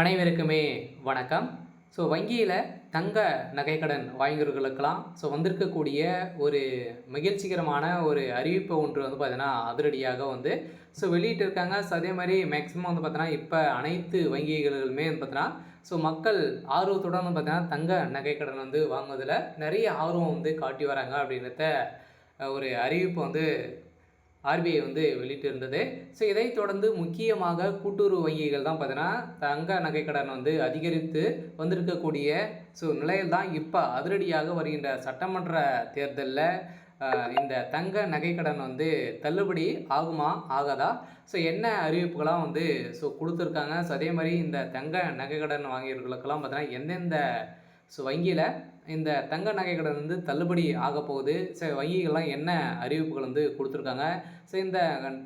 அனைவருக்குமே வணக்கம். வங்கியில் தங்க நகைக்கடன் வாங்கியவர்களுக்கெல்லாம் வந்திருக்கக்கூடிய ஒரு மகிழ்ச்சிகரமான ஒரு அறிவிப்பு ஒன்று பார்த்தீங்கன்னா அதிரடியாக வெளியிட்டிருக்காங்க. அதே மாதிரி மேக்ஸிமம் பார்த்தீங்கன்னா இப்போ அனைத்து வங்கிகளுமே பார்த்தீங்கன்னா மக்கள் ஆர்வத்துடன் பார்த்தீங்கன்னா தங்க நகைக்கடன் வாங்குவதில் நிறைய ஆர்வம் காட்டி வராங்க அப்படின்றத ஒரு அறிவிப்பு ஆர்பிஐ வெளியிட்டிருந்தது. இதைத் தொடர்ந்து முக்கியமாக கூட்டுறவு வங்கிகள் தான் பார்த்தீங்கன்னா தங்க நகைக்கடன் அதிகரித்து வந்திருக்கக்கூடிய நிலையில் தான் இப்போ அதிரடியாக வருகின்ற சட்டமன்ற தேர்தலில் இந்த தங்க நகைக்கடன் தள்ளுபடி ஆகுமா ஆகாதா, என்ன அறிவிப்புகளாம் கொடுத்துருக்காங்க. அதே மாதிரி இந்த தங்க நகைக்கடன் வாங்கியவர்களுக்கெல்லாம் பார்த்தீங்கன்னா எந்தெந்த வங்கியில் இந்த தங்க நகைக்கடன் தள்ளுபடி ஆக போகுது, வங்கிகள்லாம் என்ன அறிவிப்புகள் கொடுத்துருக்காங்க. இந்த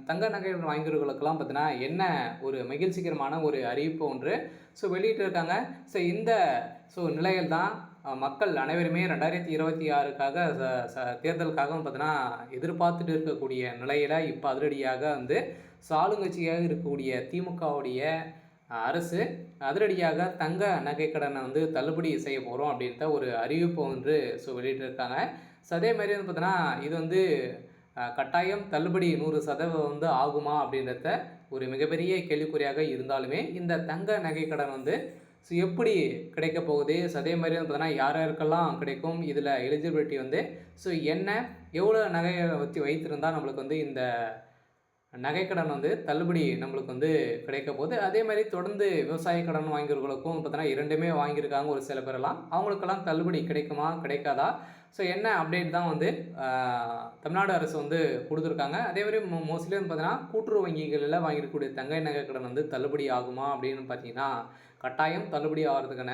தங்க நகைக்கடன் வாங்கியவர்களுக்கெல்லாம் பார்த்தீங்கன்னா என்ன ஒரு மகிழ்ச்சிகரமான ஒரு அறிவிப்பு ஒன்று வெளியிட்டிருக்காங்க. இந்த நிலையில் தான் மக்கள் அனைவருமே 2026க்காக தேர்தலுக்காக பார்த்தீங்கன்னா எதிர்பார்த்துட்டு இருக்கக்கூடிய நிலையில் இப்போ அதிரடியாக ஆளுங்கட்சியாக இருக்கக்கூடிய திமுகவுடைய அரசு அதிரடியாக தங்க நகைக்கடனை தள்ளுபடி செய்ய போகிறோம் அப்படின்ற ஒரு அறிவிப்பு ஒன்று வெளியிட்டிருக்காங்க. அதே மாதிரி பார்த்தீங்கன்னா இது கட்டாயம் தள்ளுபடி 100% ஆகுமா அப்படின்றத ஒரு மிகப்பெரிய கேள்விக்குறியாக இருந்தாலுமே இந்த தங்க நகைக்கடன் எப்படி கிடைக்க போகுது, அதே மாதிரி பார்த்தீங்கன்னா யார் யாருக்கெல்லாம் கிடைக்கும், இதில் எலிஜிபிலிட்டி என்ன, எவ்வளோ நகையை வச்சு வைத்திருந்தால் நம்மளுக்கு இந்த நகைக்கடன் தள்ளுபடி நம்மளுக்கு கிடைக்க போகுது. அதே மாதிரி தொடர்ந்து விவசாய கடன் வாங்கியவர்களுக்கும் பார்த்தீங்கன்னா இரண்டுமே வாங்கியிருக்காங்க ஒரு சில பேரெல்லாம், அவங்களுக்கெல்லாம் தள்ளுபடி கிடைக்குமா கிடைக்காதா, என்ன அப்டேட் தான் தமிழ்நாடு அரசு கொடுத்துருக்காங்க. அதே மாதிரி மோஸ்ட்லி பார்த்தீங்கன்னா கூட்டுறவு வங்கிகளில் வாங்கியிருக்கக்கூடிய தங்க நகைக்கடன் தள்ளுபடி ஆகுமா அப்படின்னு பார்த்தீங்கன்னா கட்டாயம் தள்ளுபடி ஆகிறதுக்கான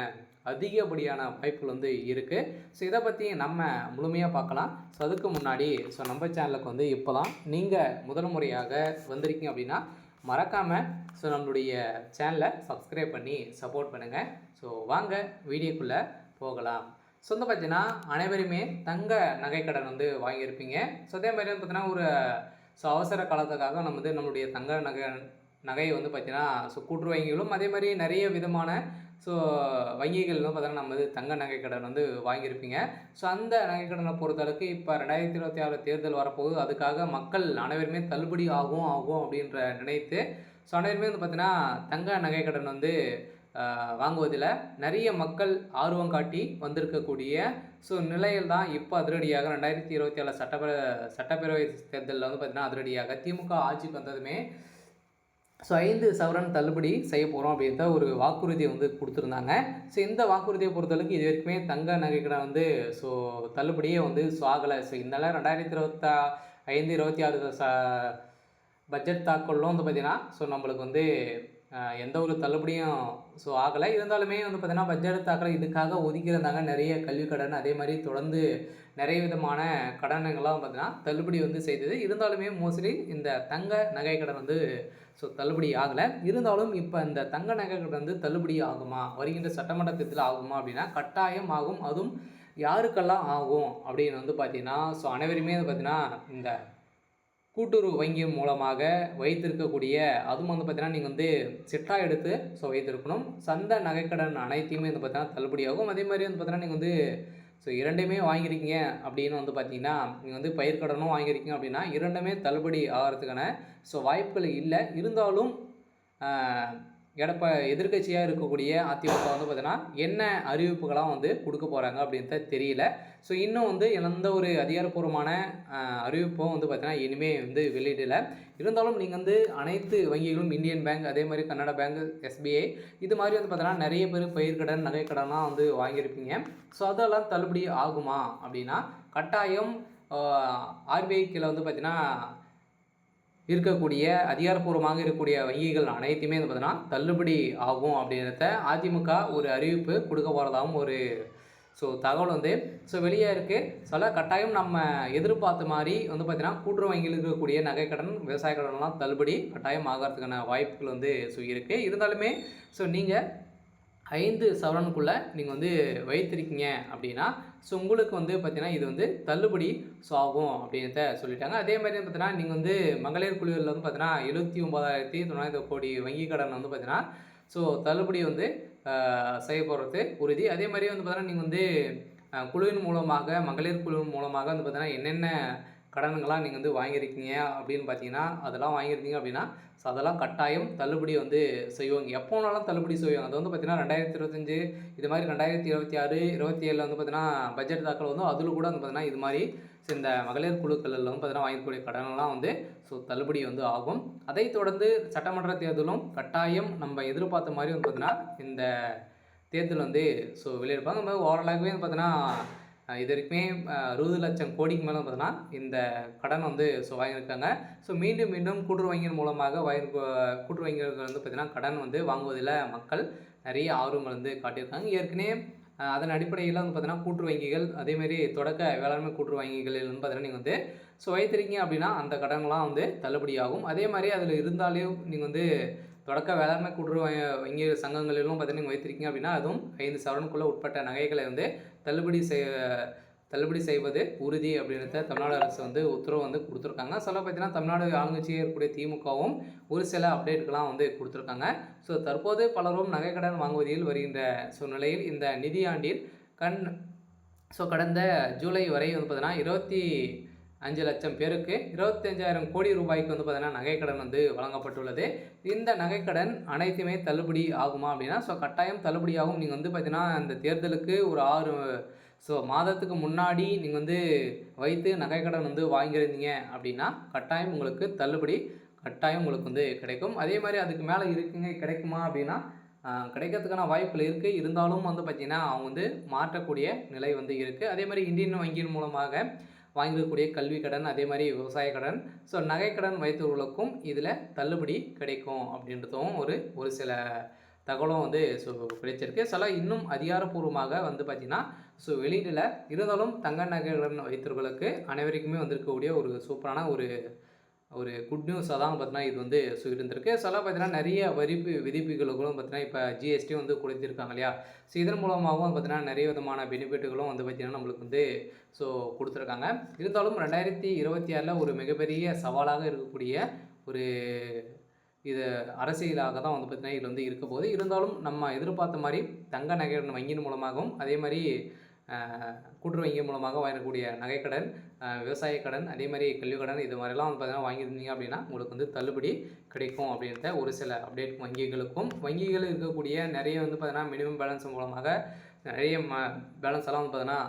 அதிகப்படியான வாய்ப்புகள் இருக்குது. இதை பற்றி நம்ம முழுமையாக பார்க்கலாம். அதுக்கு முன்னாடி நம்ம சேனலுக்கு இப்போ தான் நீங்கள் முதல் முறையாக வந்திருக்கீங்க அப்படின்னா மறக்காமல் நம்மளுடைய சேனலை சப்ஸ்கிரைப் பண்ணி சப்போர்ட் பண்ணுங்கள். வாங்க வீடியோக்குள்ளே போகலாம். பார்த்தீங்கன்னா அனைவருமே தங்க நகைக்கடன் வாங்கியிருப்பீங்க. அதே மாதிரி பார்த்தீங்கன்னா ஒரு அவசர காலத்துக்காக நம்மளுடைய தங்க நகை பார்த்தீங்கன்னா கூட்டுறவு வங்கிகளும் அதே மாதிரி நிறைய விதமான வங்கிகள்லாம் பார்த்தீங்கன்னா நம்ம தங்க நகைக்கடன் வாங்கியிருப்பீங்க. அந்த நகைக்கடனை பொறுத்தளவுக்கு இப்போ 2026 தேர்தல் வரப்போகுது. அதுக்காக மக்கள் அனைவருமே தள்ளுபடி ஆகும் அப்படின்ற நினைத்து அனைவருமே பார்த்தீங்கன்னா தங்க நகைக்கடன் வாங்குவதில் நிறைய மக்கள் ஆர்வம் காட்டி வந்திருக்கக்கூடிய நிலையில் தான் இப்போ அதிரடியாக 2027 சட்டப்பேரவை தேர்தலில் பார்த்தீங்கன்னா அதிரடியாக திமுக ஆட்சிக்கு வந்ததுமே 5 சவரன் தள்ளுபடி செய்ய போகிறோம் அப்படின்ற ஒரு வாக்குறுதியை கொடுத்துருந்தாங்க. இந்த வாக்குறுதியை பொறுத்தளவுக்கு இது வரைக்குமே தங்க நகைக்கடன் தள்ளுபடியே ஆகலை. இதனால 2025, 26 பட்ஜெட் தாக்கலும் பார்த்திங்கன்னா நம்மளுக்கு எந்த ஒரு தள்ளுபடியும் ஆகலை. இருந்தாலுமே பார்த்திங்கன்னா பட்ஜெட் தாக்கல் இதுக்காக ஒதுக்கியிருந்தாங்க நிறைய கல்வி கடன், அதே மாதிரி தொடர்ந்து நிறைய விதமான கடன்கள்லாம் பார்த்திங்கன்னா தள்ளுபடி செய்தது. இருந்தாலுமே மோஸ்ட்லி இந்த தங்க நகைக்கடன் தள்ளுபடி ஆகலை. இருந்தாலும் இப்போ இந்த தங்க நகைக்கடன் தள்ளுபடி ஆகுமா, வருகின்ற சட்டமன்ற தேர்தலில் ஆகுமா அப்படின்னா கட்டாயம் ஆகும். அதுவும் யாருக்கெல்லாம் ஆகும் அப்படின்னு பார்த்திங்கன்னா அனைவருமே பார்த்திங்கன்னா இந்த கூட்டுறவு வங்கி மூலமாக வைத்திருக்கக்கூடிய, அதுவும் பார்த்திங்கன்னா நீங்கள் சிட்டா எடுத்து வைத்திருக்கணும். சந்த நகைக்கடன் அனைத்தையுமே பார்த்திங்கன்னா தள்ளுபடியாகும். அதே மாதிரி பார்த்திங்கன்னா நீங்கள் இரண்டுமே வாங்கியிருக்கீங்க அப்படின்னு பார்த்திங்கன்னா நீங்கள் பயிர்க்கடனும் வாங்கியிருக்கீங்க அப்படின்னா இரண்டுமே தள்ளுபடி ஆகிறதுக்கான வாய்ப்புகள் இல்லை. இருந்தாலும் எதிர்க்கட்சியாக இருக்கக்கூடிய அதிமுக பார்த்திங்கன்னா என்ன அறிவிப்புகளாம் கொடுக்க போகிறாங்க அப்படின்றது தெரியல. இன்னும் எந்த ஒரு அதிகாரப்பூர்வமான அறிவிப்பும் பார்த்திங்கன்னா இனிமேல் வெளியிடலை. இருந்தாலும் நீங்கள் அனைத்து வங்கிகளும் இந்தியன் பேங்க், அதே மாதிரி கன்னடா பேங்க், எஸ்பிஐ இது மாதிரி பார்த்திங்கன்னா நிறைய பேர் பயிர்க்கடன் நகைக்கடன்லாம் வாங்கியிருப்பீங்க. அதெல்லாம் தள்ளுபடி ஆகுமா அப்படின்னா கட்டாயம் ஆர்பிஐ கீழே பார்த்திங்கன்னா இருக்கக்கூடிய அதிகாரப்பூர்வமாக இருக்கக்கூடிய வங்கிகள் அனைத்துமே பார்த்தீங்கன்னா தள்ளுபடி ஆகும் அப்படின்றத அதிமுக ஒரு அறிவிப்பு கொடுக்க போகிறதாகவும் ஒரு தகவல் வெளியே இருக்குது. கட்டாயம் நம்ம எதிர்பார்த்த மாதிரி பார்த்திங்கன்னா கூட்டுறவு வங்கியில் இருக்கக்கூடிய நகைக்கடன், விவசாய கடன்லாம் தள்ளுபடி கட்டாயம் ஆகிறதுக்கான வாய்ப்புகள் இருக்குது. இருந்தாலுமே நீங்கள் 5 சவரனுக்குள்ளே நீங்கள் வைத்திருக்கீங்க அப்படின்னா உங்களுக்கு பார்த்திங்கன்னா இது தள்ளுபடி ஆகும் அப்படின்றத சொல்லிட்டாங்க. அதே மாதிரி பார்த்தீங்கன்னா நீங்கள் மகளிர் குழுவில் பார்த்தீங்கன்னா 79,900 கோடி வங்கி கடன் பார்த்தீங்கன்னா ஸோ தள்ளுபடி வந்து செய்ய போகிறது உறுதி. அதே மாதிரி வந்து பார்த்தீங்கன்னா நீங்கள் வந்து குழுவின் மூலமாக மகளிர் குழுவின் மூலமாக வந்து பார்த்தீங்கன்னா என்னென்ன கடன்கள்லாம் நீங்கள் வந்து வாங்கியிருக்கீங்க அப்படின்னு பார்த்தீங்கன்னா அதெல்லாம் வாங்கியிருந்தீங்க அப்படின்னா ஸோ அதெல்லாம் கட்டாயம் தள்ளுபடி வந்து செய்வாங்க. எப்போ வேணாலும் தள்ளுபடி செய்வாங்க. அது வந்து பார்த்தீங்கன்னா 2025 இது மாதிரி 2026, 27 வந்து பார்த்தீங்கன்னா பட்ஜெட் தாக்கல் வந்து அதில் கூட வந்து பார்த்தீங்கன்னா இது மாதிரி இந்த மகளிர் குழுக்களில் வந்து பார்த்தீங்கன்னா வாங்கக்கூடிய கடன்லாம் வந்து ஸோ தள்ளுபடி வந்து ஆகும். அதைத் தொடர்ந்து சட்டமன்ற தேர்தலும் கட்டாயம் நம்ம எதிர்பார்த்த மாதிரி வந்து பார்த்தீங்கன்னா இந்த தேர்தல் வந்து ஸோ வெளியிடுப்பாங்க. ஓவராலாகவே வந்து பார்த்தீங்கன்னா இது வரைக்குமே 60 லட்சம் கோடிக்கு மேலே பார்த்தீங்கன்னா இந்த கடன் வந்து ஸோ வாங்கியிருக்காங்க. ஸோ மீண்டும் மீண்டும் கூட்டுறவு வங்கியின் மூலமாக கூட்டுறவு வங்கிகள் வந்து பார்த்திங்கன்னா கடன் வந்து வாங்குவதில் மக்கள் நிறைய ஆர்வங்கள் வந்து காட்டியிருக்காங்க. ஏற்கனவே அதன் அடிப்படையில் வந்து பார்த்திங்கன்னா கூட்டுறவு வங்கிகள் அதேமாரி தொடக்க வேளாண்மை கூட்டுறவு வங்கிகளில் வந்து பார்த்திங்கன்னா நீங்கள் வந்து ஸோ வைத்திருக்கீங்க அப்படின்னா அந்த கடன்லாம் வந்து தள்ளுபடி ஆகும். அதே மாதிரி அதில் இருந்தாலே நீங்கள் வந்து தொடக்க வேளாண்மை கூட்டுறவு வங்கி சங்கங்களிலும் பார்த்தீங்கன்னா நீங்கள் வைத்திருக்கீங்க அப்படின்னா அதுவும் 5 சவரனுக்குள்ளே உட்பட்ட நகைகளை வந்து தள்ளுபடி செய்வது உறுதி அப்படின்றத தமிழ்நாடு அரசு வந்து உத்தரவு வந்து கொடுத்துருக்காங்க. சொல்ல பார்த்தீங்கன்னா தமிழ்நாடு ஆளுங்கட்சியாக இருக்கக்கூடிய திமுகவும் ஒரு சில அப்டேட்டுக்கெல்லாம் வந்து கொடுத்துருக்காங்க. ஸோ தற்போது பலரும் நகைக்கடன் வாங்குவதில் வருகின்ற சூழ்நிலையில் இந்த நிதியாண்டில் கடந்த ஜூலை வரை வந்து பார்த்தீங்கன்னா 25 லட்சம் பேருக்கு 25,000 கோடி ரூபாய்க்கு வந்து பார்த்தீங்கன்னா நகைக்கடன் வந்து வழங்கப்பட்டுள்ளது. இந்த நகைக்கடன் அனைத்துமே தள்ளுபடி ஆகுமா அப்படின்னா ஸோ கட்டாயம் தள்ளுபடி ஆகும். நீங்கள் வந்து பார்த்தீங்கன்னா இந்த தேர்தலுக்கு ஒரு 6 மாதத்துக்கு முன்னாடி நீங்கள் வந்து வைத்து நகைக்கடன் வந்து வாங்கியிருந்தீங்க அப்படின்னா கட்டாயம் உங்களுக்கு தள்ளுபடி கட்டாயம் உங்களுக்கு வந்து கிடைக்கும். அதே மாதிரி அதுக்கு மேலே கிடைக்குமா அப்படின்னா கிடைக்கிறதுக்கான வாய்ப்புகள் இருக்குது. இருந்தாலும் வந்து பார்த்திங்கன்னா அவங்க வந்து மாற்றக்கூடிய நிலை வந்து இருக்குது. அதே மாதிரி இந்தியன் வங்கியின் மூலமாக வாங்கிக்கக்கூடிய கல்வி கடன் அதே மாதிரி விவசாய கடன் ஸோ நகைக்கடன் வைத்தவர்களுக்கும் இதில் தள்ளுபடி கிடைக்கும் அப்படின்றதும் ஒரு சில தகவலும் வந்து ஸோ கிடைச்சிருக்கு. சில இன்னும் அதிகாரப்பூர்வமாக வந்து பார்த்திங்கன்னா ஸோ வெளியிடல. இருந்தாலும் தங்க நகைக்கடன் வைத்தவர்களுக்கு அனைவருக்குமே வந்திருக்கக்கூடிய ஒரு சூப்பரான ஒரு குட் நியூஸாக தான் பார்த்தீங்கன்னா இது வந்து ஸோ இருந்திருக்கு. சில பார்த்தீங்கன்னா நிறைய விதிப்புகளுக்கும் பார்த்தீங்கன்னா இப்போ ஜிஎஸ்டி வந்து கொடுத்துருக்காங்க இல்லையா. ஸோ இதன் மூலமாகவும் பார்த்தீங்கன்னா நிறைய விதமான பெனிஃபிட்டுகளும் வந்து பார்த்திங்கன்னா நம்மளுக்கு வந்து ஸோ கொடுத்துருக்காங்க. இருந்தாலும் 2026 ஒரு மிகப்பெரிய சவாலாக இருக்கக்கூடிய ஒரு இது அரசியலாக தான் வந்து பார்த்திங்கன்னா இது வந்து இருக்க போது. இருந்தாலும் நம்ம எதிர்பார்த்த மாதிரி தங்க நகைக்கடன் வங்கியின் மூலமாகவும் அதே மாதிரி கூட்டுறவு வங்கி மூலமாக வாங்கக்கூடிய நகைக்கடன் விவசாய கடன் அதே மாதிரி கல்வி கடன் இது மாதிரிலாம் வந்து பார்த்தீங்கன்னா வாங்கியிருந்தீங்க அப்படின்னா உங்களுக்கு வந்து தள்ளுபடி கிடைக்கும் அப்படின்ற ஒரு சில அப்டேட் வங்கிகள் இருக்கக்கூடிய நிறைய வந்து பார்த்தீங்கன்னா மினிமம் பேலன்ஸ் மூலமாக நிறைய பேலன்ஸ் எல்லாம் வந்து பார்த்தீங்கன்னா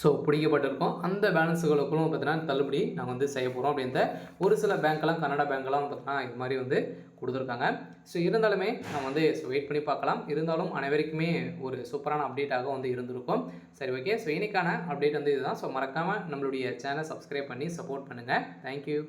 ஸோ பிடிக்கப்பட்டிருக்கோம். அந்த பேலன்ஸுகளுக்கும் பார்த்தீங்கன்னா தள்ளுபடி நாங்கள் வந்து செய்ய போகிறோம் அப்படின்ற ஒரு சில பேங்க்கெல்லாம் கனடா பேங்க்கெல்லாம் பார்த்தீங்கன்னா இது மாதிரி வந்து கொடுத்துருக்காங்க. ஸோ இருந்தாலுமே நம்ம வந்து வெயிட் பண்ணி பார்க்கலாம். இருந்தாலும் அனைவருக்குமே ஒரு சூப்பரான அப்டேட்டாக வந்து இருந்திருக்கும். சரி, ஓகே. ஸோ இன்னைக்கான அப்டேட் வந்து இதுதான். ஸோ மறக்காமல் நம்மளுடைய சேனலை சப்ஸ்கிரைப் பண்ணி சப்போர்ட் பண்ணுங்கள். தேங்க்யூ.